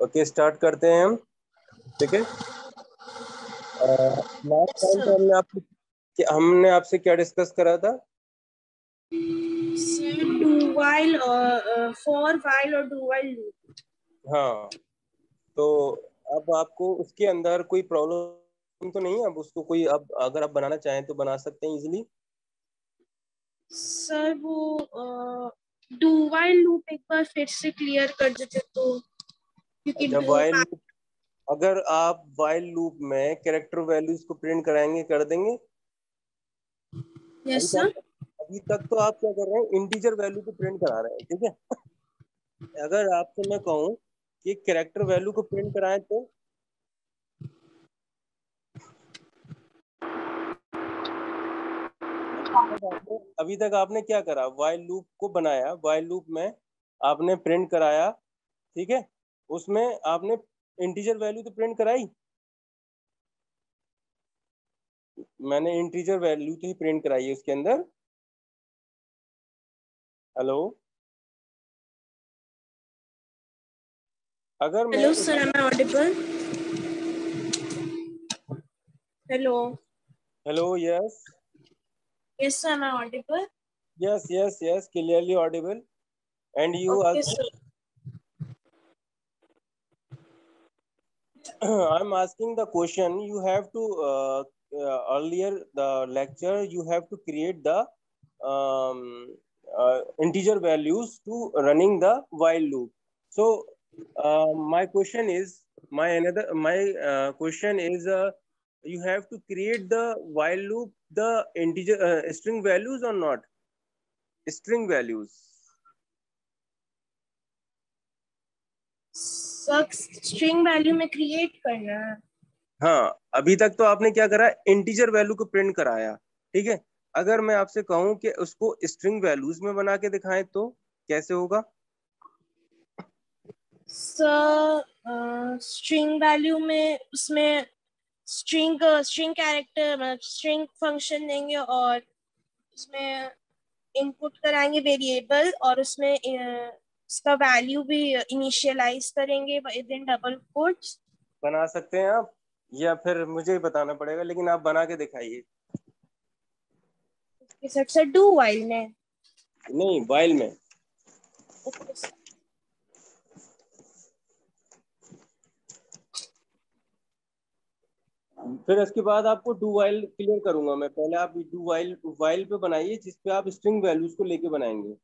Okay, start करते हैं हम। ठीक है। लास्ट टाइम तो हमने आपसे क्या डिस्कस करा था? डू वाइल और फॉर वाइल और डू वाइल लूप। हाँ, तो अब आपको उसके अंदर कोई प्रॉब्लम तो नहीं है? अब उसको कोई, अब अगर आप बनाना चाहें तो बना सकते हैं इजीली। सर वो डू वाइल लूप एक बार फिर से क्लियर कर देते तो, क्योंकि जब डू वाइल लूप, अगर आप वाइल लूप में कैरेक्टर वैल्यूज को प्रिंट कराएंगे, कर देंगे? अभी यस सर। तक अभी तक तो आप क्या कर रहे हैं, इंटीजर वैल्यू को प्रिंट करा रहे हैं। ठीक है। अगर आपसे मैं कहूँ कि कैरेक्टर वैल्यू को प्रिंट कराएं तो अभी तक आपने क्या करा, वाइल लूप को बनाया, वाइल लूप में आपने प्रिंट कराया। ठीक है। उसमें आपने इंटीजर वैल्यू तो प्रिंट कराई। मैंने इंटीजर वैल्यू तो ही प्रिंट कराई है उसके अंदर। हेलो। अगर मैं hello sir, am I audible? Hello. Hello, yes. Yes sir, am I audible? Yes yes yes, clearly audible. And you okay also. Sir. I'm asking the question. You have to earlier the lecture. You have to create the integer values to running the while loop. So my question is, my question is, you have to create the while loop the integer string values or not? String values. Sir string value में create करना है। हाँ, अभी तक तो आपने क्या करा, इंटीजर वैल्यू को प्रिंट कराया। ठीक है। अगर मैं आपसे कहूं कि उसको स्ट्रिंग वैल्यूज में बना के दिखाएं तो कैसे होगा? सर स्ट्रिंग वैल्यू में उसमें स्ट्रिंग स्ट्रिंग कैरेक्टर मतलब स्ट्रिंग फंक्शन देंगे और उसमें इनपुट कराएंगे वेरिएबल और उसमें उसका वैल्यू भी इनिशियलाइज करेंगे विद इन डबल कोट्स। बना सकते हैं आप, या फिर मुझे ही बताना पड़ेगा? लेकिन आप बना के दिखाइए। Okay sir. Sir do while में। नहीं, वाइल में। Okay sir. फिर उसके बाद आपको डू वाइल क्लियर करूंगा मैं। पहले आप डू वाइल वाइल पे बनाइए, जिसपे आप स्ट्रिंग वैल्यूज को लेके बनाएंगे।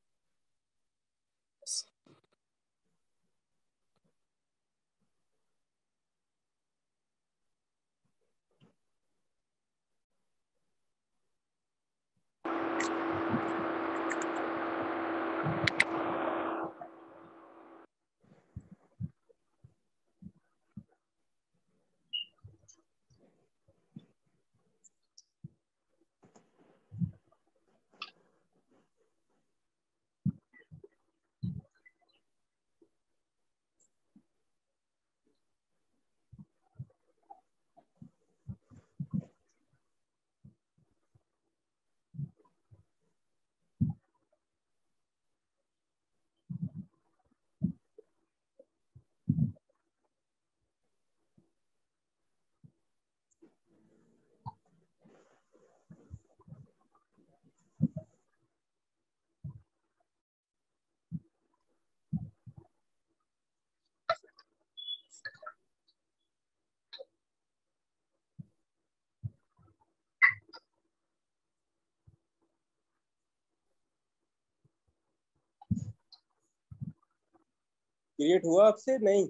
क्रिएट हुआ आपसे? नहीं,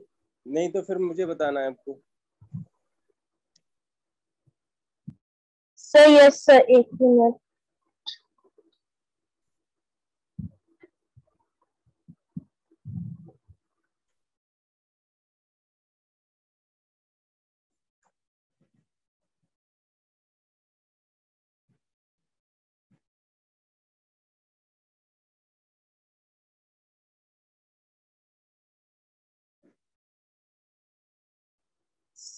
नहीं तो फिर मुझे बताना है आपको। सर यस सर, एक मिनट।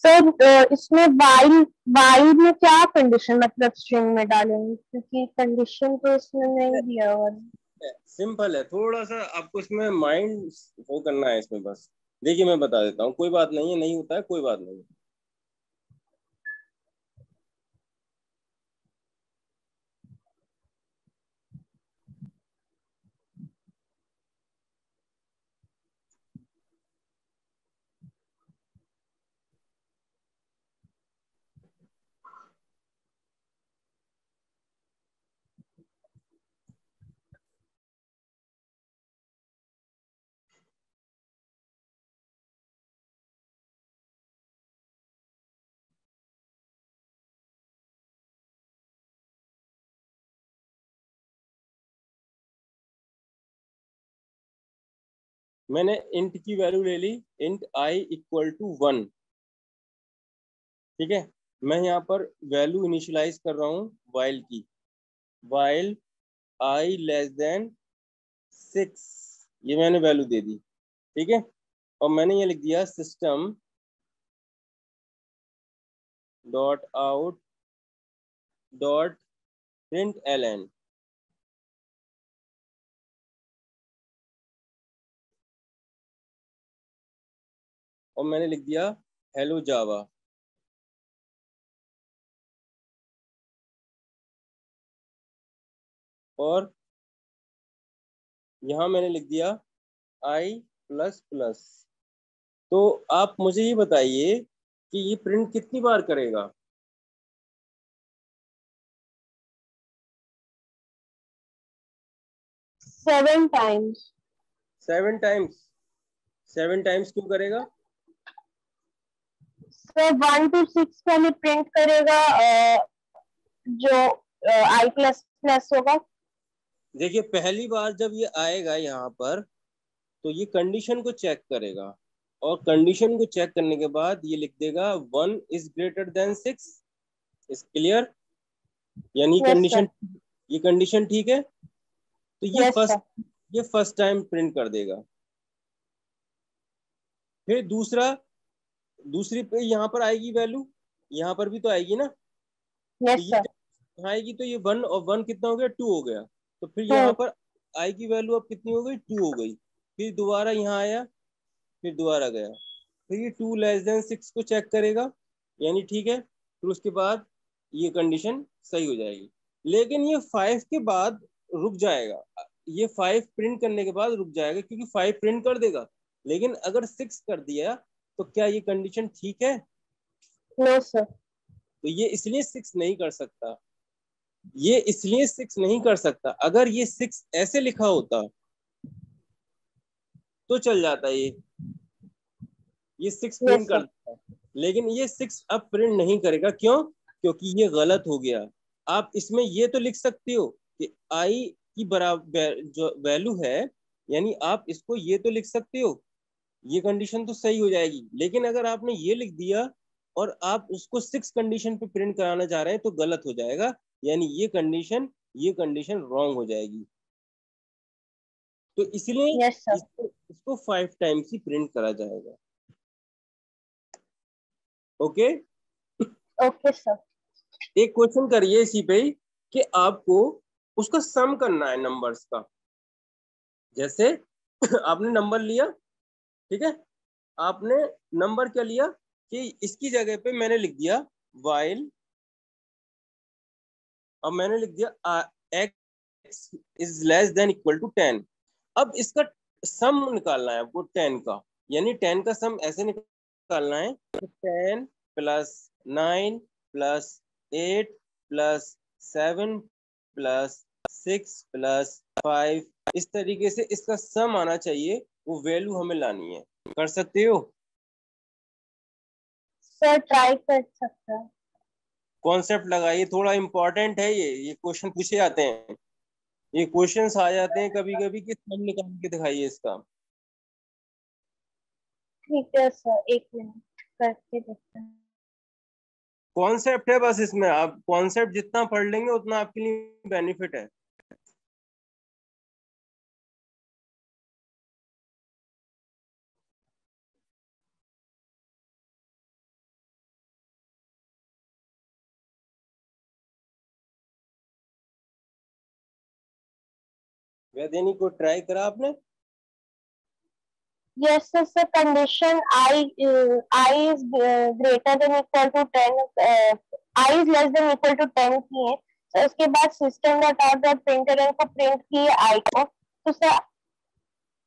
सर इसमें वाइल वाइल में क्या कंडीशन मतलब स्ट्रिंग में डालेंगे, क्योंकि कंडीशन तो इसमें नहीं दिया हुआ है। सिंपल है, थोड़ा सा आपको इसमें माइंड वो करना है इसमें बस। देखिए मैं बता देता हूँ, कोई बात नहीं है, नहीं होता है कोई बात नहीं। मैंने इंट की वैल्यू ले ली, इंट आई इक्वल टू 1। ठीक है, मैं यहाँ पर वैल्यू इनिशियलाइज कर रहा हूँ वाइल की, वाइल आई लेस देन 6, ये मैंने वैल्यू दे दी। ठीक है, और मैंने ये लिख दिया system dot out dot print L N, और मैंने लिख दिया हेलो जावा। और यहाँ मैंने लिख दिया आई प्लस प्लस। तो आप मुझे ये बताइए कि ये प्रिंट कितनी बार करेगा? 7 टाइम्स। 7 टाइम्स। 7 टाइम्स क्यों करेगा? सर 1 to 6 पहले प्रिंट करेगा, जो आई प्लस प्लस होगा। देखिए पहली बार जब ये आएगा यहाँ पर, तो ये कंडीशन को चेक करेगा, और कंडीशन को चेक करने के बाद ये लिख देगा 1 is greater than 6। Is clear? यानी यस सर। कंडीशन, ये कंडीशन ठीक है, तो यस सर। ये फर्स्ट टाइम प्रिंट कर देगा। फिर दूसरी पे यहाँ पर आएगी वैल्यू, यहाँ पर भी तो आएगी ना। तो यस ये सर। जब यहाँ आएगी तो ये 1 और 1 कितना हो गया? 2 हो गया। तो फिर यहाँ हम्म। पर आई की वैल्यू अब कितनी हो गई? 2 हो गई। फिर दोबारा यहाँ आया, फिर दोबारा गया, फिर ये 2 < 6 को चेक करेगा, यानी ठीक है। फिर उसके बाद ये कंडीशन सही हो जाएगी। लेकिन ये 5 के बाद रुक जाएगा, ये 5 प्रिंट करने के बाद रुक जाएगा, क्योंकि 5 प्रिंट कर देगा। लेकिन अगर 6 कर दिया तो क्या ये कंडीशन ठीक है? No sir. तो ये इसलिए 6 नहीं कर सकता, ये इसलिए 6 नहीं कर सकता। अगर ये 6 ऐसे लिखा होता तो चल जाता, ये 6 प्रिंट यस कर सर। देता। लेकिन ये 6 अब प्रिंट नहीं करेगा, क्यों? क्योंकि ये गलत हो गया। आप इसमें ये तो लिख सकते हो कि आई की बराबर जो वैल्यू है, यानी आप इसको ये तो लिख सकते हो, ये कंडीशन तो सही हो जाएगी। लेकिन अगर आपने ये लिख दिया और आप उसको 6 कंडीशन पे प्रिंट कराना चाह रहे हैं तो गलत हो जाएगा, यानी ये कंडीशन रॉन्ग हो जाएगी। तो इसलिए यस सर। इसको 5 टाइम्स ही प्रिंट करा जाएगा। ओके। Okay sir. एक क्वेश्चन करिए इसी पे ही, कि आपको उसका सम करना है नंबर्स का। जैसे आपने नंबर लिया, ठीक है, आपने नंबर क्या लिया कि इसकी जगह पे मैंने लिख दिया वाइल, अब मैंने लिख दिया X is less than equal to 10। अब इसका सम निकालना है आपको 10 का, यानी 10 का सम ऐसे निकालना है तो 10 plus 9 plus 8 plus 7 plus 6 plus 5, इस तरीके से इसका सम आना चाहिए, वो वैल्यू हमें लानी है। कर सकते हो? सर ट्राई कर सकते हैं। कॉन्सेप्ट लगाइए, थोड़ा इंपॉर्टेंट है ये क्वेश्चन पूछे जाते हैं, ये क्वेश्चंस आ जाते हैं कभी कभी कि सम निकाल के दिखाइए इसका। ठीक है सर, 1 मिनट करके देखते हैं। कॉन्सेप्ट है बस, इसमें आप कॉन्सेप्ट जितना पढ़ लेंगे उतना आपके लिए बेनिफिट है। वैदेनी को ट्राई करा आपने? Yes, sir. So condition I is greater than equal to 10, I is less than equal to 10 की है. तो उसके बाद system dot out dot printer को प्रिंट किए आई को. तो सर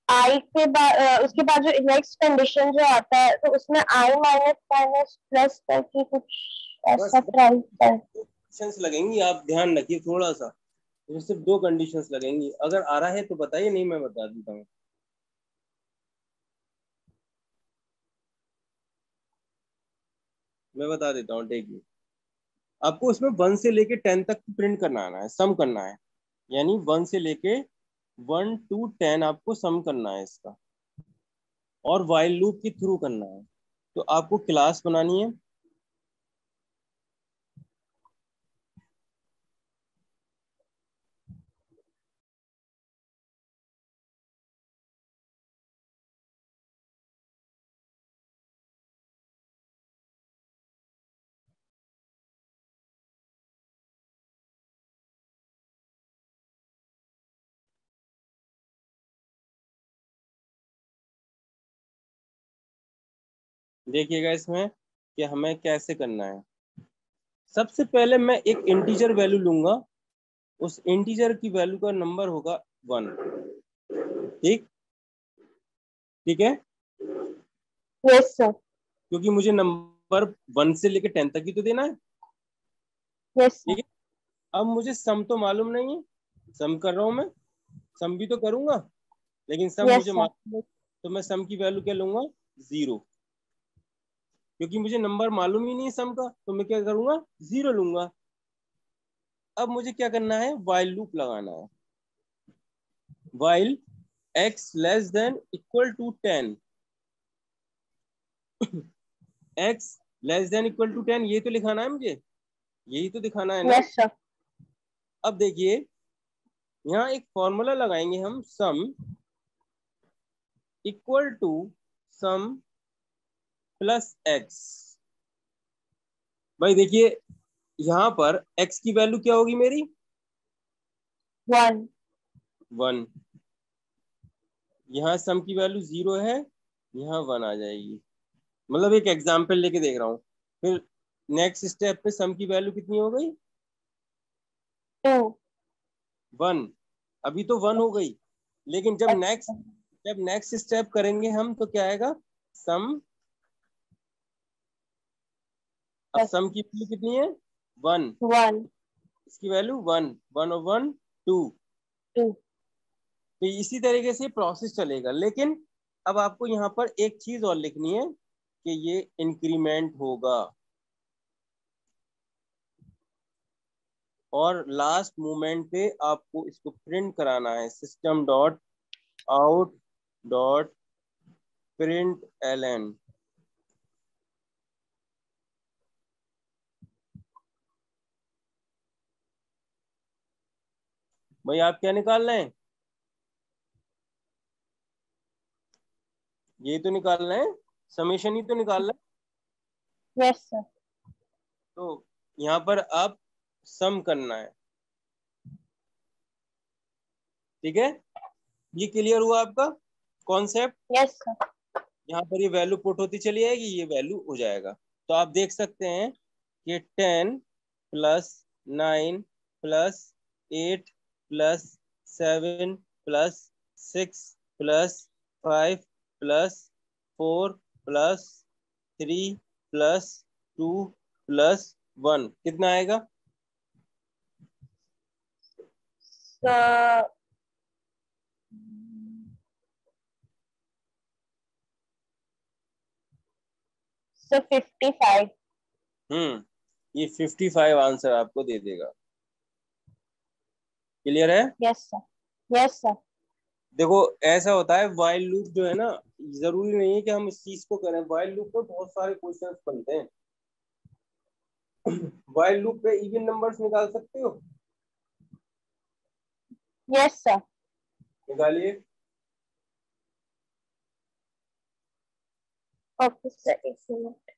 आई के बाद उसके बाद जो नेक्स्ट कंडीशन जो आता है तो उसमें आई माइनस माइनस प्लस करके कुछ बस ऐसा ट्राई कर. कंडीशंस लगेंगी, आप ध्यान रखिए थोड़ा सा। तो सिर्फ 2 कंडीशंस लगेंगी। अगर आ रहा है तो बताइए, नहीं मैं बता देता हूँ। मैं बता देता हूँ, देखिए आपको उसमें 1 से लेके 10 तक प्रिंट करना आना है, सम करना है। यानी 1 से लेके 1 to 10 आपको सम करना है इसका, और वाइल लूप के थ्रू करना है। तो आपको क्लास बनानी है। देखिएगा इसमें कि हमें कैसे करना है। सबसे पहले मैं एक इंटीजर वैल्यू लूंगा, उस इंटीजर की वैल्यू का नंबर होगा 1। ठीक ठीक है, यस सर. क्योंकि मुझे नंबर 1 से लेकर 10 तक ही तो देना है। यस ठीक सर. है, अब मुझे सम तो मालूम नहीं है, सम कर रहा हूं मैं, सम भी तो करूंगा, लेकिन सम यस मुझे सर. मालूम है। तो मैं सम की वैल्यू क्या लूंगा? 0, क्योंकि मुझे नंबर मालूम ही नहीं है सम का, तो मैं क्या करूंगा? 0 लूंगा। अब मुझे क्या करना है? वाइल लूप लगाना है। While x less than equal to 10, x less than equal to 10, ये तो लिखाना है मुझे, यही तो दिखाना है ना। Yes sir. अब देखिए यहाँ एक फॉर्मूला लगाएंगे हम, sum equal to sum plus X. भाई देखिए यहाँ पर x की वैल्यू क्या होगी मेरी? 1. 1। यहाँ सम की वैल्यू 0 है, यहाँ 1 आ जाएगी। मतलब एक एग्जाम्पल लेके देख रहा हूँ। फिर नेक्स्ट स्टेप पे सम की वैल्यू कितनी हो गई? 2. 1। अभी तो 1 हो गई, लेकिन अच्छा. जब नेक्स्ट स्टेप करेंगे हम तो क्या आएगा? सम। अब Yes. सम की वैल्यू कितनी है? 1। 1. इसकी वैल्यू 1, 1 और 1 2। 2. तो इसी तरीके से प्रोसेस चलेगा। लेकिन अब आपको यहाँ पर एक चीज और लिखनी है कि ये इंक्रीमेंट होगा, और लास्ट मोमेंट पे आपको इसको प्रिंट कराना है। System dot out dot print L. भाई आप क्या निकाल रहे हैं? ये तो निकाल रहे हैं, समेशन ही तो निकाल रहे हैं। Yes sir. तो यहाँ पर आप सम करना है। ठीक है, ये क्लियर हुआ आपका कॉन्सेप्ट? Yes sir. यहाँ पर ये वैल्यू पुट होती चली जाएगी, ये वैल्यू हो जाएगा। तो आप देख सकते हैं कि 10 plus 9 plus 8 plus 7 plus 6 plus 5 plus 4 plus 3 plus 2 plus 1 कितना आएगा? So, so 55. ये 55 आंसर आपको दे देगा। क्लियर है? Yes sir. Yes sir. देखो ऐसा होता है, वाइल लूप जो है ना, जरूरी नहीं है कि हम इस चीज को करें। वाइल लूप पे बहुत सारे क्वेश्चंस बनते हैं। वाइल लूप पे इवन नंबर्स निकाल सकते हो? Yes sir. निकालिए। Okay sir. एक minute.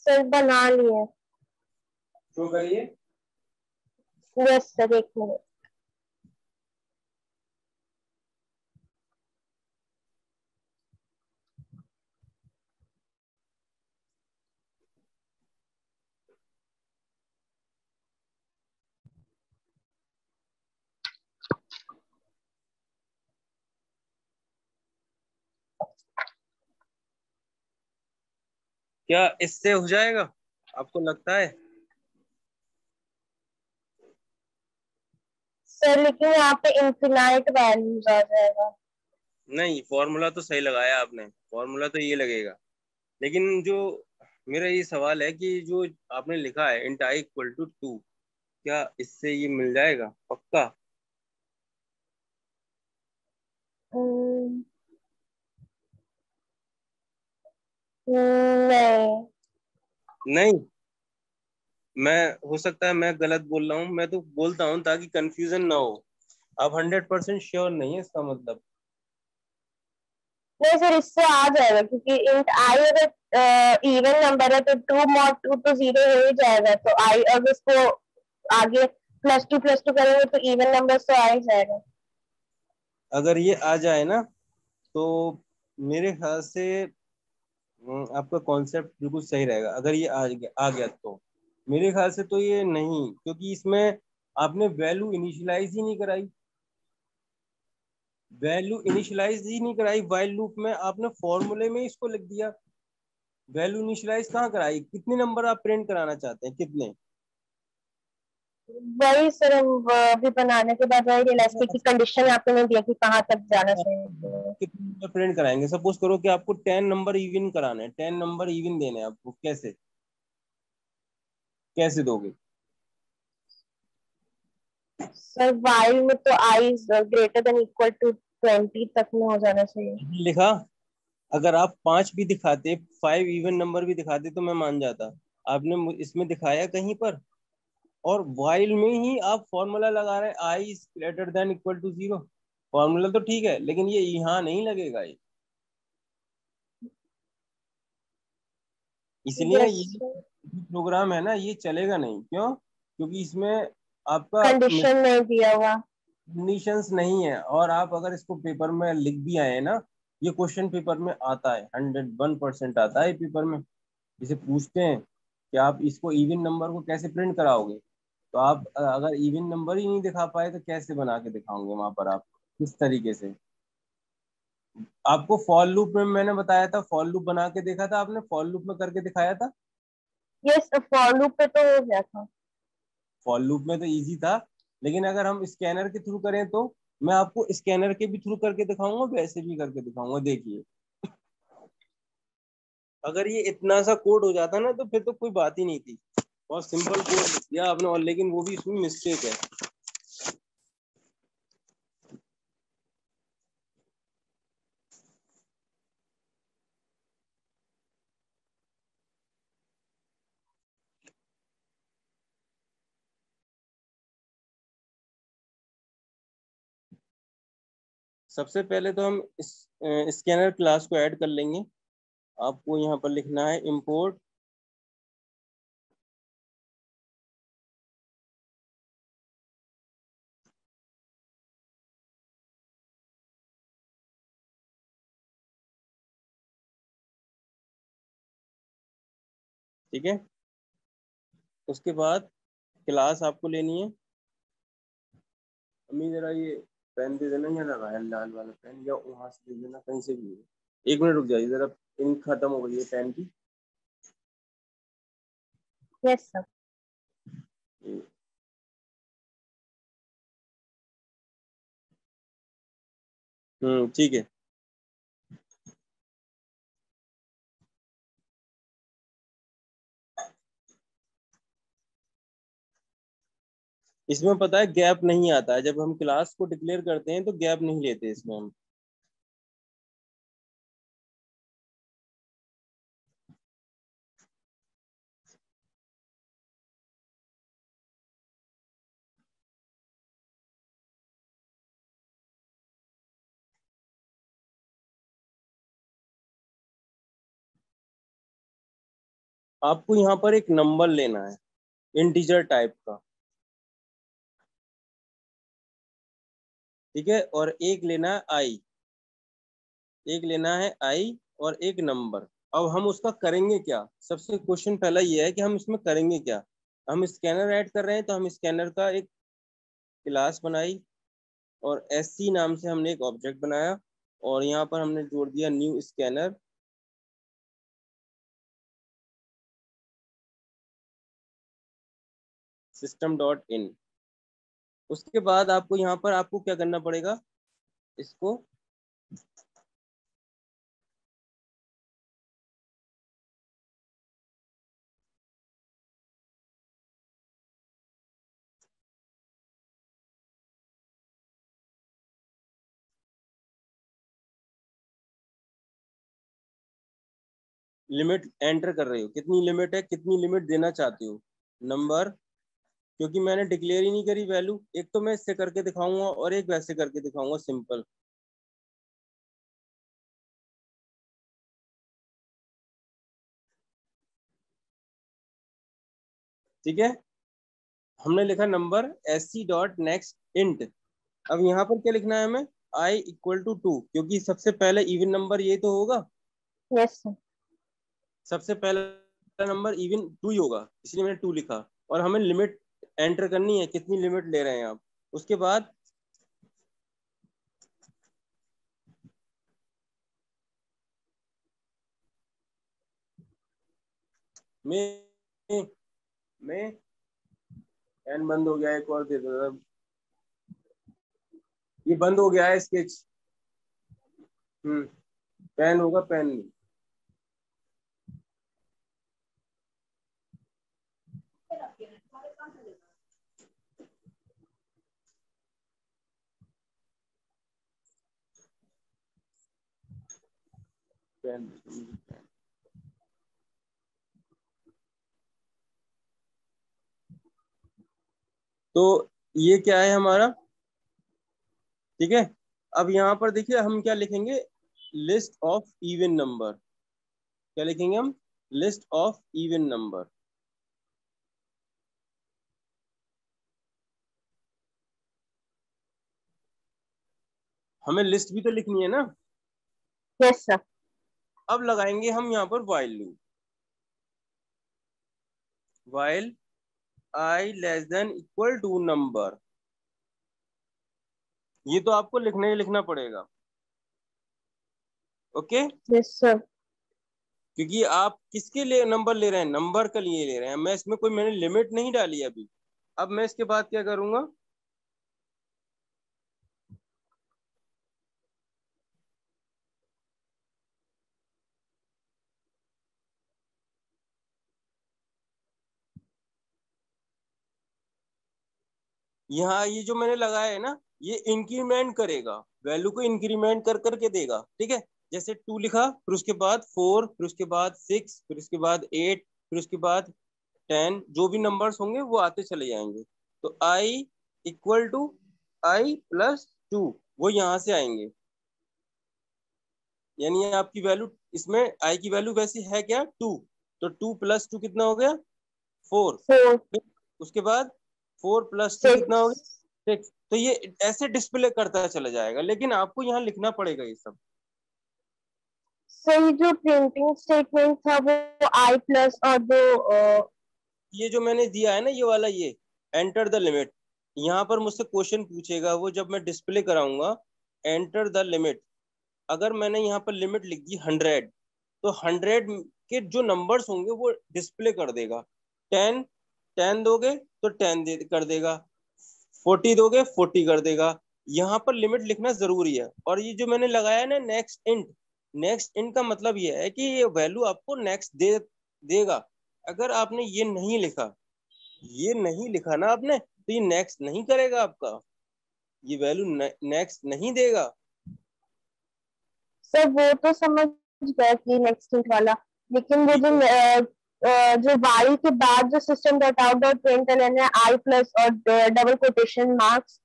सर बना लिए। शो करिए। यस सर, एक मिनट। क्या इससे हो जाएगा, आपको लगता है? सर लेकिन यहाँ पे इनफिनाइट वैल्यूज आ जाएगा। नहीं, फॉर्मूला तो सही लगाया आपने, फॉर्मूला तो ये लगेगा। लेकिन जो मेरा ये सवाल है कि जो आपने लिखा है इंट आई इक्वल टू 2, क्या इससे ये मिल जाएगा पक्का? हम्म, नहीं। नहीं, मैं, हो सकता है मैं गलत बोल रहा हूँ, मैं तो बोलता हूँ ताकि कंफ्यूजन ना हो। आप 100% श्योर नहीं है इसका मतलब? नहीं सर, इससे आ जाएगा क्योंकि इंट आई अगर इवन नंबर है तो 2 mod 2 तो 0 हो ही जाएगा। तो आई अगर इसको आगे +2 +2 करेंगे तो इवन नंबर तो आ ही जाएगा। अगर ये आ जाए ना, तो मेरे ख्याल से आपका कॉन्सेप्ट बिल्कुल सही रहेगा। अगर ये आ गया तो मेरे ख्याल से तो ये नहीं, क्योंकि इसमें आपने वैल्यू इनिशियलाइज ही नहीं कराई, वैल्यू इनिशियलाइज ही नहीं कराई वाइल लूप में, आपने फॉर्मूले में इसको लिख दिया। वैल्यू इनिशियलाइज कहाँ कराई? कितने नंबर आप प्रिंट कराना चाहते हैं, कितने? वही सर, हम अभी बनाने के बाद वही रियलाइज की कंडीशन आपने नहीं दिया कि कहाँ तक जाना चाहिए। कितने नंबर प्रिंट कराएंगे? सपोज करो कि आपको 10 नंबर इवन कराने हैं, 10 नंबर इवन देने हैं आपको, कैसे कैसे दोगे? सर वाइल में तो आई >20 तक में हो जाना चाहिए। लिखा, अगर आप 5 भी दिखाते, 5 इवन नंबर भी दिखाते तो मैं मान जाता। आपने इसमें दिखाया कहीं पर? और वाइल में ही आप फॉर्मूला लगा रहे हैं I is greater than equal to 0। Formula तो ठीक है, लेकिन ये यहाँ नहीं लगेगा ये, इसलिए यस ये प्रोग्राम है ना, ये चलेगा नहीं। क्यों? क्योंकि इसमें आपका कंडीशन नहीं दिया हुआ। कंडीशंस नहीं है। और आप अगर इसको पेपर में लिख भी आए हैं ना, ये क्वेश्चन पेपर में आता है, 101% आता है पेपर में। इसे पूछते हैं कि आप इसको इवन नंबर को कैसे प्रिंट कराओगे, तो आप अगर इवन नंबर ही नहीं दिखा पाए तो कैसे बना के दिखाओगे वहां पर आप, किस तरीके से? आपको फॉर लूप में मैंने बताया था, फॉर लूप बना के देखा था आपने, फॉर लूप में करके दिखाया था। यस, फॉर लूप पे तो हो गया था। फॉर लूप में तो इजी था, लेकिन अगर हम स्कैनर के थ्रू करें तो मैं आपको स्कैनर के भी थ्रू करके दिखाऊंगा, वैसे भी करके दिखाऊंगा। देखिए, अगर ये इतना सा कोड हो जाता ना तो फिर तो कोई बात ही नहीं थी। बहुत सिंपल कोड लिख दिया आपने, और लेकिन वो भी इसमें मिस्टेक है। सबसे पहले तो हम इस स्कैनर क्लास को ऐड कर लेंगे। आपको यहाँ पर लिखना है इंपोर्ट ठीक है। उसके बाद क्लास आपको लेनी है। अम्मी जरा ये पेन दे देना, या लगा है लाल वाला पेन, या वहां से दे देना कहीं से भी। 1 मिनट रुक जाइए जरा, इंक खत्म हो गई है पेन की। Yes sir. ठीक है। इसमें पता है गैप नहीं आता है, जब हम क्लास को डिक्लेयर करते हैं तो गैप नहीं लेते इसमें हम। आपको यहाँ पर एक नंबर लेना है इंटीजर टाइप का, ठीक है, और एक लेना है आई, एक लेना है आई और एक नंबर। अब हम उसका करेंगे क्या? सबसे क्वेश्चन पहला ये है कि हम इसमें करेंगे क्या। हम स्कैनर ऐड कर रहे हैं तो हम स्कैनर का एक क्लास बनाई और SC नाम से हमने एक ऑब्जेक्ट बनाया और यहाँ पर हमने जोड़ दिया new scanner. System dot in. उसके बाद आपको यहाँ पर आपको क्या करना पड़ेगा, इसको लिमिट एंटर कर रहे हो, कितनी लिमिट है, कितनी लिमिट देना चाहते हो नंबर, क्योंकि मैंने डिक्लेयर ही नहीं करी वैल्यू। एक तो मैं इससे करके दिखाऊंगा और एक वैसे करके दिखाऊंगा सिंपल। ठीक है, हमने लिखा number SC dot next int. अब यहाँ पर क्या लिखना है हमें, I इक्वल टू 2, क्योंकि सबसे पहले इवन नंबर ये तो होगा। Yes sir. सबसे पहला नंबर इवन 2 ही होगा, इसलिए मैंने 2 लिखा। और हमें लिमिट एंटर करनी है, कितनी लिमिट ले रहे हैं आप। उसके बाद में पेन बंद हो गया, एक और दे दो। ये बंद हो गया है स्केच। पेन होगा, पेन नहीं। पेन। तो ये क्या है हमारा, ठीक है। अब यहाँ पर देखिए हम क्या लिखेंगे, लिस्ट ऑफ इवन नंबर। क्या लिखेंगे हम, लिस्ट ऑफ इवन नंबर। हमें लिस्ट भी तो लिखनी है ना। Yes sir. अब लगाएंगे हम यहाँ पर while loop. While I less than equal to number. ये तो आपको लिखना ही लिखना पड़ेगा, ओके। Yes sir. क्योंकि आप किसके लिए नंबर ले रहे हैं, नंबर के लिए ले रहे हैं। मैं इसमें कोई मैंने लिमिट नहीं डाली अभी। अब मैं इसके बाद क्या करूंगा, यहाँ ये जो मैंने लगाया है ना, ये इंक्रीमेंट करेगा, वैल्यू को इंक्रीमेंट कर करके देगा, ठीक है। जैसे 2 लिखा, फिर उसके बाद 4, फिर उसके बाद 6, फिर उसके बाद 8, फिर उसके बाद 10, जो भी नंबर्स होंगे वो आते चले जाएंगे। तो I equal to I plus 2, वो यहाँ से आएंगे। यानी आपकी वैल्यू इसमें I की वैल्यू वैसी है क्या, 2। तो 2 प्लस 2 कितना हो गया, 4। 4। उसके बाद 4 प्लस 2 कितना हो 6। गया, 6। तो ये ऐसे डिस्प्ले करता चला जाएगा, लेकिन आपको यहाँ लिखना पड़ेगा ये सब। सही, जो प्रिंटिंग स्टेटमेंट था वो आई प्लस और दो ये जो मैंने दिया है ना, ये वाला, ये एंटर द लिमिट, यहाँ पर मुझसे क्वेश्चन पूछेगा वो जब मैं डिस्प्ले कराऊंगा। एंटर द लिमिट, अगर मैंने यहाँ पर लिमिट लिख दी 100, तो 100 के जो नंबर्स होंगे वो डिस्प्ले कर देगा। 10 10 दोगे तो 10 कर देगा, 40 दोगे 40 कर देगा। यहाँ पर लिमिट लिखना जरूरी है। और ये जो मैंने लगाया है ना नेक्स्ट इंट, नेक्स्ट इंट का मतलब ये है कि ये वैल्यू आपको नेक्स्ट देगा। अगर आपने ये नहीं लिखा, ये नहीं लिखा ना आपने, तो ये नेक्स्ट नहीं करेगा आपका, ये वैल्यू नेक्स्ट नहीं देगा। सर वो तो समझ गया कि नेक्स्ट इंट वाला, लेकिन वो जो वाइल के बाद जो system dot out dot println है आई प्लस और डबल कोटेशन मार्क्स,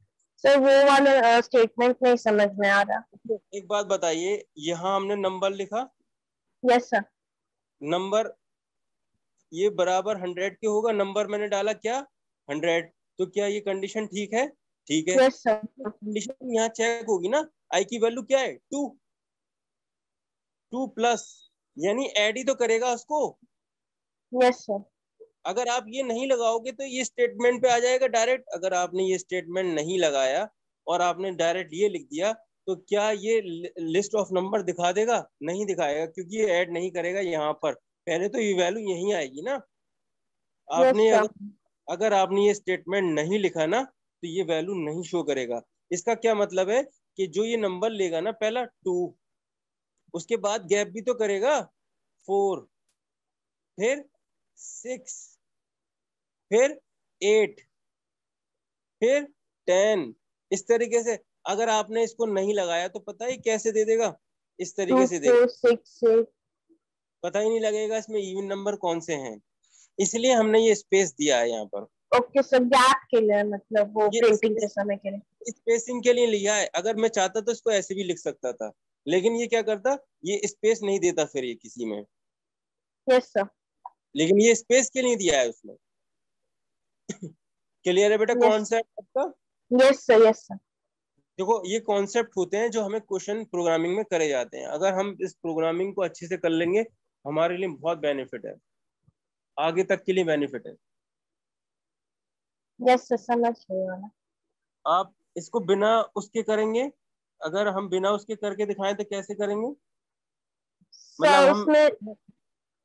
सर वो वाला स्टेटमेंट नहीं समझ में आ रहा। एक बात बताइए, यहाँ हमने नंबर लिखा, यस सर। नंबर ये बराबर 100 के होगा, नंबर मैंने डाला क्या 100, तो क्या ये कंडीशन ठीक है? ठीक है। Yes sir. कंडीशन यहाँ चेक होगी ना, आई की वैल्यू क्या है 2 प्लस, यानी ऐड ही तो करेगा उसको। Yes sir. अगर आप ये नहीं लगाओगे तो ये स्टेटमेंट पे आ जाएगा डायरेक्ट। अगर आपने ये स्टेटमेंट नहीं लगाया और आपने डायरेक्ट ये लिख दिया, तो क्या ये लिस्ट ऑफ नंबर दिखा देगा? नहीं दिखाएगा, क्योंकि ये ऐड नहीं करेगा यहाँ पर। पहले तो ये वैल्यू यहीं आएगी ना। यस आपने सर। अगर आपने ये स्टेटमेंट नहीं लिखा ना, तो ये वैल्यू नहीं शो करेगा। इसका क्या मतलब है कि जो ये नंबर लेगा ना, पहला 2, उसके बाद गैप भी तो करेगा 4, फिर 6, फिर 8, फिर 10, इस तरीके से। अगर आपने इसको नहीं लगाया तो पता है कैसे दे देगा? इस 2 तरीके से देगा, 4 6 8। पता ही नहीं लगेगा इसमें इवन नंबर कौन से हैं। इसलिए हमने ये स्पेस दिया है यहाँ पर। ओके सर, गैप के लिए मतलब वो ये प्रिंटिंग के समय के लिए। स्पेसिंग के लिए लिया है। अगर मैं चाहता तो इसको ऐसे भी लिख सकता था, लेकिन ये क्या करता, ये स्पेस नहीं देता फिर ये किसी में। Yes sir. लेकिन ये स्पेस के लिए दिया है उसमें। क्लियर है बेटा यस। कॉन्सेप्ट आपका? Yes sir. Yes sir. देखो ये कॉन्सेप्ट होते हैं जो हमें क्वेश्चन प्रोग्रामिंग में करे जाते हैं। अगर हम इस प्रोग्रामिंग को अच्छे से कर लेंगे, हमारे लिए बहुत बेनिफिट है, आगे तक के लिए बेनिफिट है। यस सर, समझ गई वाला। आप इसको बिना उसके करेंगे? अगर हम बिना उसके करके दिखाएं तो कैसे करेंगे? मतलब सर हम उसमें,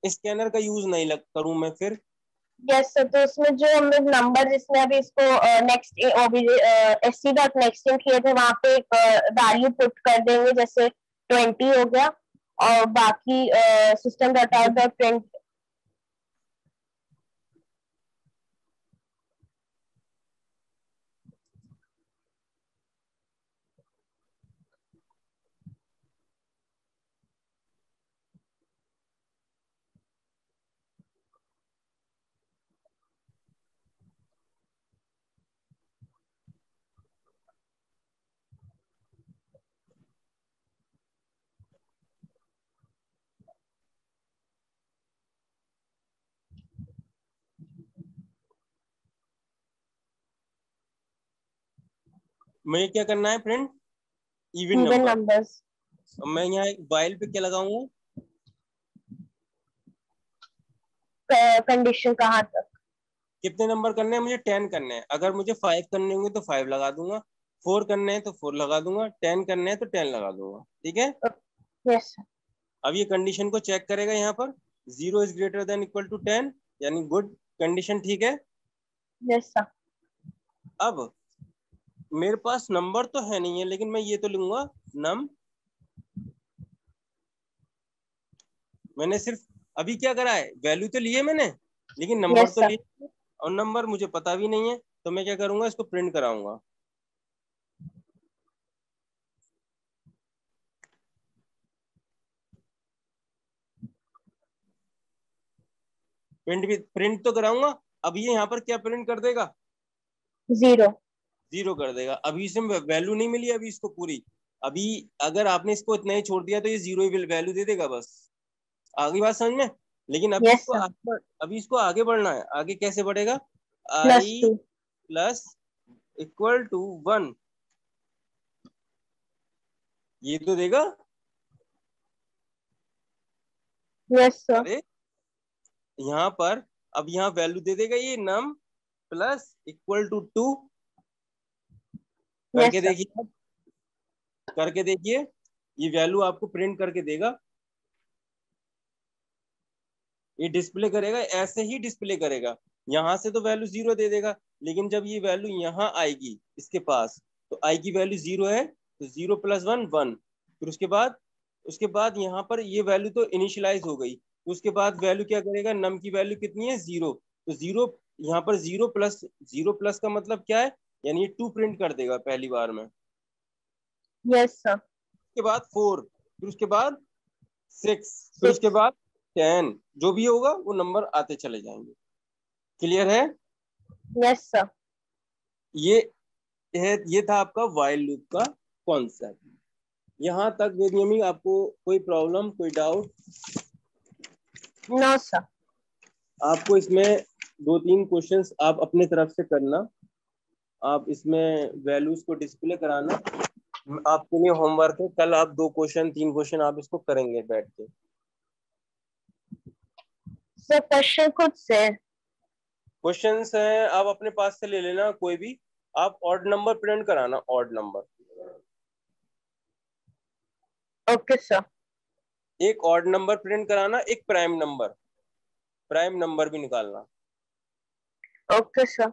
स्कैनर का यूज नहीं करूं मैं फिर? यस सर, तो उसमें जो हम लोग नंबर, जिसमें अभी इसको next SC dot next in किए थे, वहां पे एक वैल्यू पुट कर देंगे, जैसे 20 हो गया, और बाकी system dot out dot print. मुझे क्या करना है print? Even even number. Numbers. मैं यहाँ एक वाइल पे क्या लगाऊंगा? कंडीशन कहाँ तक? कितने नंबर करने हैं मुझे? 10 करने हैं। अगर मुझे 5 करने होंगे तो 5 लगा दूंगा, 4 करने हैं तो 4 लगा दूंगा, 10 करने हैं तो 10 लगा दूंगा। ठीक है। Yes sir. अब ये कंडीशन को चेक करेगा यहाँ पर, 0 is greater than equal to 10, यानी गुड, कंडीशन ठीक है। Yes sir. अब मेरे पास नंबर तो है नहीं है, लेकिन मैं ये तो लूंगा नम। मैंने सिर्फ अभी क्या करा है, वैल्यू तो लिए मैंने, लेकिन नंबर यस तो सर। लिए, और नंबर मुझे पता भी नहीं है। तो मैं क्या करूंगा, इसको प्रिंट कराऊंगा। प्रिंट तो कराऊंगा। अब ये यहाँ पर क्या प्रिंट कर देगा? 0। 0 कर देगा। अभी इसमें वैल्यू नहीं मिली अभी इसको पूरी। अभी अगर आपने इसको इतना ही छोड़ दिया तो ये 0 ही वैल्यू दे देगा बस। आगे बात समझ में? लेकिन यस सर। अभी इसको आगे बढ़ना है। आगे कैसे बढ़ेगा? +2। आई प्लस इक्वल टू 1, ये तो देगा। Yes sir. अरे यहाँ पर अब यहाँ वैल्यू दे देगा ये num plus equal to 2। Yes करके सर। देखिए, करके देखिए, ये वैल्यू आपको प्रिंट करके देगा। ये डिस्प्ले करेगा, ऐसे ही डिस्प्ले करेगा। यहाँ से तो वैल्यू 0 दे देगा, लेकिन जब ये वैल्यू यहाँ आएगी इसके पास, तो आई की वैल्यू 0 है, तो 0 + 1 1। फिर उसके बाद यहाँ पर ये वैल्यू तो इनिशियलाइज हो गई। तो उसके बाद वैल्यू क्या करेगा, नम की वैल्यू कितनी है 0, तो 0, यहाँ पर 0 प्लस का मतलब क्या है, यानी ये 2 प्रिंट कर देगा पहली बार में। Yes sir. उसके बाद 4, फिर उसके बाद 6, फिर उसके 6। बाद 10, जो भी होगा वो नंबर आते चले जाएंगे। क्लियर है? Yes sir. ये ये था आपका व्हाइल लूप का कॉन्सेप्ट। यहाँ तक वेदियमी आपको कोई प्रॉब्लम, कोई डाउट? No sir. आपको इसमें 2-3 क्वेश्चंस आप अपने तरफ से करना, आप इसमें वैल्यूज को डिस्प्ले कराना, आपके लिए होमवर्क है। कल आप 2-3 क्वेश्चन आप इसको करेंगे बैठ के। सर क्वेश्चन खुद से? क्वेश्चंस हैं, आप अपने पास से ले लेना कोई भी, आप ऑड नंबर प्रिंट कराना, ऑड नंबर। Okay sir. एक ऑड नंबर प्रिंट कराना, एक प्राइम नंबर भी निकालना। Okay sir.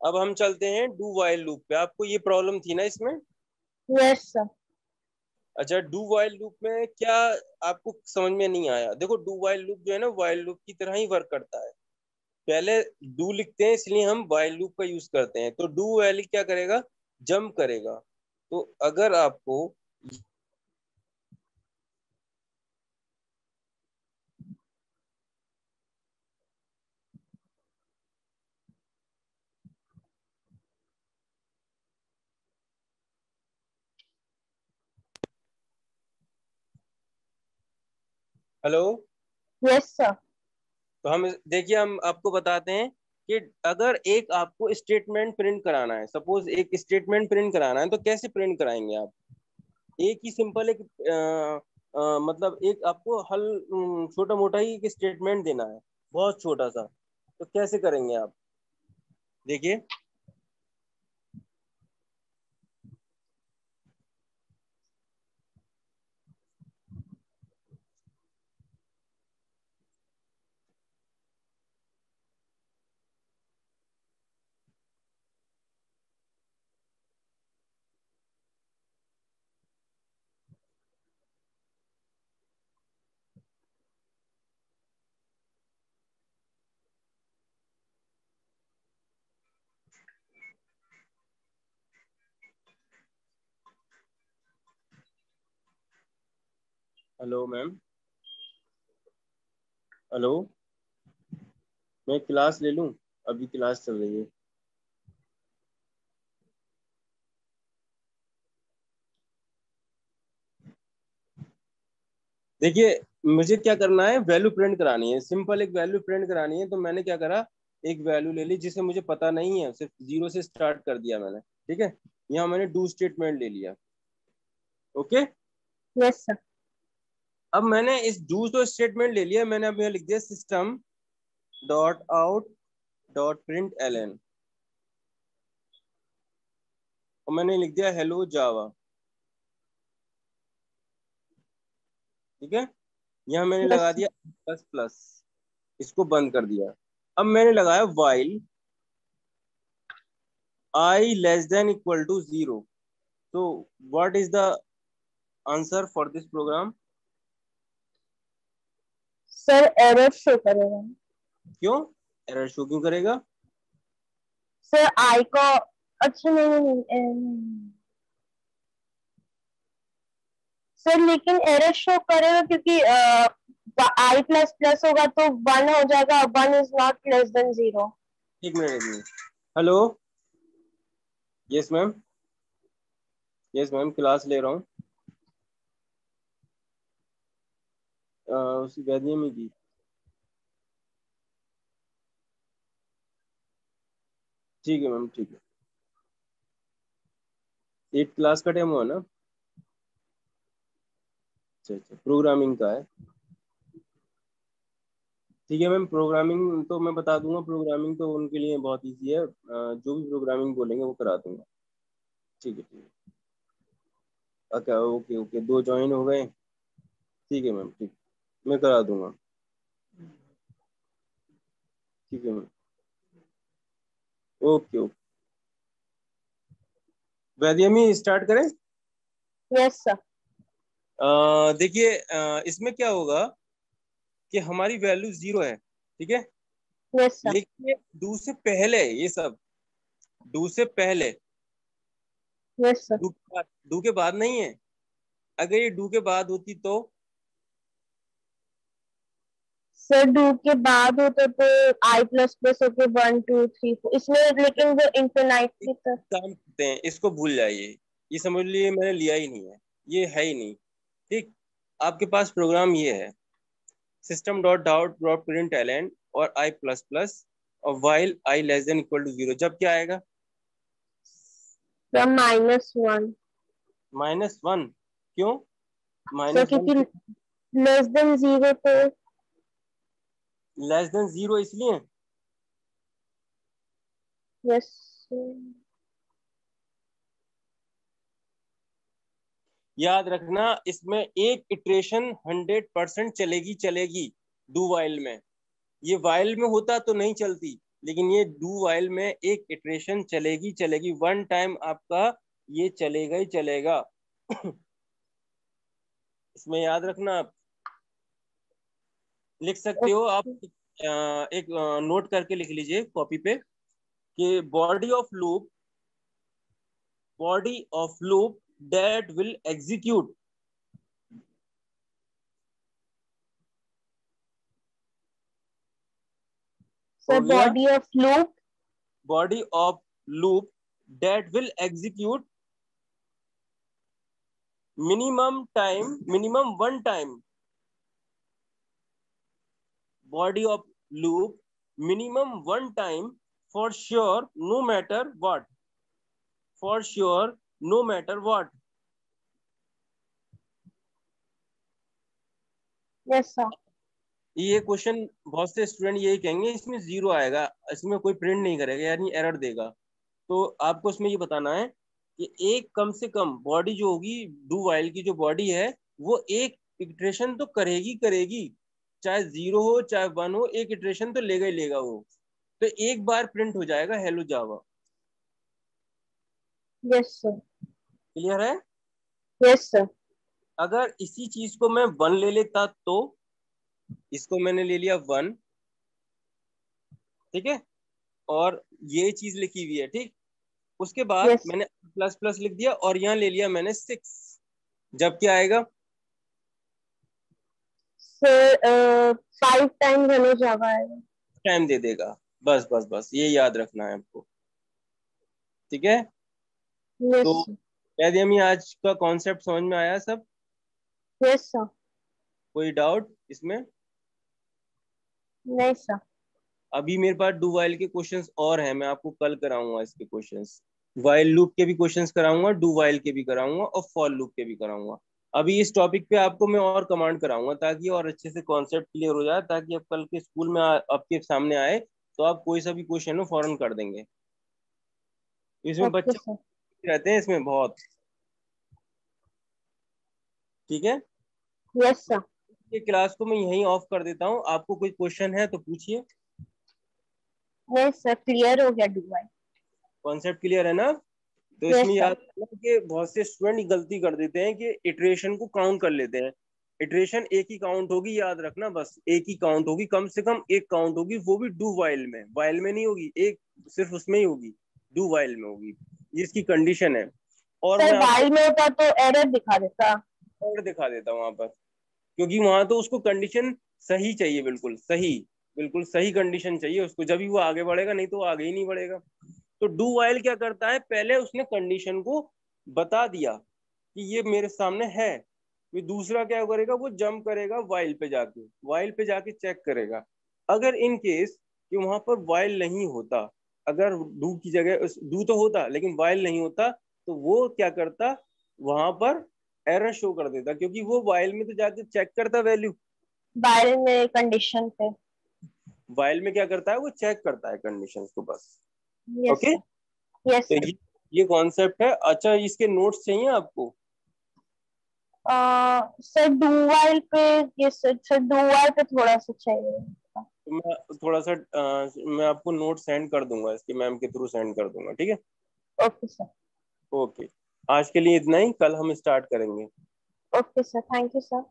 अब हम चलते हैं डू वाइल लूप पे। आपको ये प्रॉब्लम थी ना इसमें? Yes sir. अच्छा, डू वाइल लूप में क्या आपको समझ में नहीं आया? देखो, डू वाइल लूप जो है ना, वाइल लूप की तरह ही वर्क करता है। पहले डू लिखते हैं, इसलिए हम वाइल लूप का यूज करते हैं। तो डू वाइल क्या करेगा? जंप करेगा। तो अगर आपको हेलो, यस सर। तो हम देखिए, हम आपको बताते हैं कि अगर एक आपको स्टेटमेंट प्रिंट कराना है, सपोज एक स्टेटमेंट प्रिंट कराना है, तो कैसे प्रिंट कराएंगे आप? एक ही सिंपल एक मतलब एक आपको हल छोटा मोटा ही एक स्टेटमेंट देना है, बहुत छोटा सा। तो कैसे करेंगे आप? देखिए, हेलो मैम, हेलो, मैं क्लास ले लूं? अभी क्लास चल रही है। देखिए, मुझे क्या करना है, वैल्यू प्रिंट करानी है, सिंपल एक वैल्यू प्रिंट करानी है। तो मैंने क्या करा, एक वैल्यू ले ली जिसे मुझे पता नहीं है, सिर्फ 0 से स्टार्ट कर दिया मैंने। ठीक है, यहाँ मैंने डू स्टेटमेंट ले लिया। Okay, yes sir. अब मैंने इस डू तो स्टेटमेंट ले लिया मैंने। अब यहाँ लिख दिया system dot out dot print L N, और मैंने लिख दिया हेलो जावा। ठीक है, यहाँ मैंने लगा यस दिया प्लस प्लस, इसको बंद कर दिया। अब मैंने लगाया while I less than equal to 0. So what is the answer for this program? Sir error show करेगा। क्यों एरर शो क्यों करेगा? सर आई को, अच्छा नहीं, सर लेकिन एरर शो करेगा क्योंकि आई प्लस प्लस होगा तो 1 हो जाएगा, 1 इज नॉट लेस देन 0। एक मिनट, एक minute. Hello, yes ma'am, yes ma'am, class ले रहा हूँ उसी वैद्य में की। ठीक है मैम, ठीक है। 8 क्लास का डेमो है ना? अच्छा अच्छा, प्रोग्रामिंग का है। ठीक है मैम, प्रोग्रामिंग तो मैं बता दूंगा। प्रोग्रामिंग तो उनके लिए बहुत इजी है, जो भी प्रोग्रामिंग बोलेंगे वो करा दूंगा। ठीक है, ठीक है। ओके ओके ओके, 2 ज्वाइन हो गए। ठीक है मैम, ठीक, मैं करा दूंगा। ठीक है मैम, ओके ओके। वैद्यमी स्टार्ट करें? Yes sir. देखिए, इसमें क्या होगा कि हमारी वैल्यू 0 है। ठीक है, यस सर। लेकिन डू से पहले ये सब, डू से पहले, यस सर। डू के बाद नहीं है। अगर ये डू के बाद होती तो सर डू के बाद होता तो आई प्लस प्लस होके 1 2 3 4 इसमें, लेकिन वो इंफिनाइट एक की तरह। काम करते हैं, इसको भूल जाइए, ये समझ लिए मैंने लिया ही नहीं है, ये है ही नहीं। ठीक, आपके पास प्रोग्राम ये है, system dot out dot print L N और i प्लस प्लस और while i less than equal to 0, जब क्या आएगा? फ्रॉम -1। -1। क्यों सर -1? क्योंकि लेस देन 0 तो लेस देन 0 इसलिए। यस। याद रखना इसमें एक इटरेशन 100% चलेगी डू वाइल में। ये वाइल में होता तो नहीं चलती, लेकिन ये डू वाइल में एक इटरेशन चलेगी वन टाइम आपका ये चलेगा ही चलेगा। इसमें याद रखना, आप लिख सकते हो, आप एक नोट करके लिख लीजिए कॉपी पे कि body of loop that will execute sir हो गया, body of loop that will execute minimum one time, body of loop minimum one time for sure no matter what, for sure no matter what। Yes sir. ये question बहुत से student यही कहेंगे इसमें 0 आएगा, इसमें कोई प्रिंट नहीं करेगा यानी एरर देगा। तो आपको इसमें ये बताना है कि एक कम से कम बॉडी जो होगी डू वाइल की जो बॉडी है वो एक इटरेशन तो करेगी, चाहे 0 हो चाहे 1 हो, एक इटरेशन तो लेगा ही लेगा वो। तो एक बार प्रिंट हो जाएगा hello Java. Yes sir. Clear है? Yes sir. अगर इसी चीज को मैं 1 ले लेता तो इसको मैंने ले लिया 1, ठीक है, और ये चीज लिखी हुई है, ठीक। उसके बाद yes. मैंने प्लस प्लस लिख दिया और यहाँ ले लिया मैंने 6, जब क्या आएगा? सर 5 टाइम हेलो जावा आएगा, टाइम दे देगा। बस बस बस ये याद रखना है आपको, ठीक है। yes. तो शायद हमें आज का कॉन्सेप्ट समझ में आया सब? Yes sir. कोई डाउट इसमें? नहीं सर। अभी मेरे पास डू वाइल के क्वेश्चंस और हैं, मैं आपको कल कराऊंगा इसके क्वेश्चंस। वाइल लूप के भी क्वेश्चंस कराऊंगा, डू वाइल के भी कराऊंगा और फॉर लूप के भी कराऊंगा। अभी इस टॉपिक पे आपको मैं और कमांड कराऊंगा ताकि और अच्छे से कॉन्सेप्ट क्लियर हो जाए, ताकि आप कल के स्कूल में आपके सामने आए तो आप कोई सा भी क्वेश्चन हो फौरन कर देंगे। इसमें बच्चे रहते हैं इसमें बहुत, ठीक है। Yes sir. ये क्लास को मैं यहीं ऑफ कर देता हूँ, आपको कोई क्वेश्चन है तो पूछिए। नहीं सर, क्लियर हो गया डू वाइल। कॉन्सेप्ट क्लियर है ना? तो yes, इसमें याद रखना कि बहुत से स्टूडेंट गलती कर देते हैं कि इटरेशन को काउंट कर लेते हैं। इटरेशन एक ही काउंट होगी, याद रखना, बस एक ही काउंट होगी, कम से कम एक काउंट होगी, वो भी डू वाइल में, वाइल में नहीं होगी, एक सिर्फ उसमें ही होगी, डू वाइल में होगी, ये इसकी कंडीशन है। और सर मैं वाइल में होता तो एरर दिखा देता, और दिखा देता हूँ वहां पर, क्योंकि वहां तो उसको कंडीशन सही चाहिए, बिल्कुल सही कंडीशन चाहिए उसको, जब भी वो आगे बढ़ेगा, नहीं तो वो आगे ही नहीं बढ़ेगा। तो डू वाइल क्या करता है, पहले उसने कंडीशन को बता दिया कि ये मेरे सामने है, फिर दूसरा क्या करेगा, वो जंप करेगा वाइल पे जाके चेक करेगा। अगर इन केस कि वहां पर वाइल नहीं होता, अगर डू की जगह डू तो होता लेकिन वाइल नहीं होता, तो वो क्या करता, वहां पर एरर शो कर देता, क्योंकि वो वाइल में तो जाके चेक करता वैल्यू, वाइल में कंडीशन पे, वाइल में क्या करता है, वो चेक करता है कंडीशन को बस। yes, ओके, yes, तो ये कॉन्सेप्ट है। अच्छा, इसके नोट्स चाहिए आपको? सर डू वाइल पे, ये सर डू वाइल पे थोड़ा सा चाहिए। तो मैं थोड़ा सा मैं आपको नोट सेंड कर दूंगा, इसके मैम के थ्रू सेंड कर दूंगा, ठीक है। Okay sir. ओके, आज के लिए इतना ही, कल हम स्टार्ट करेंगे। Okay sir, thank you sir.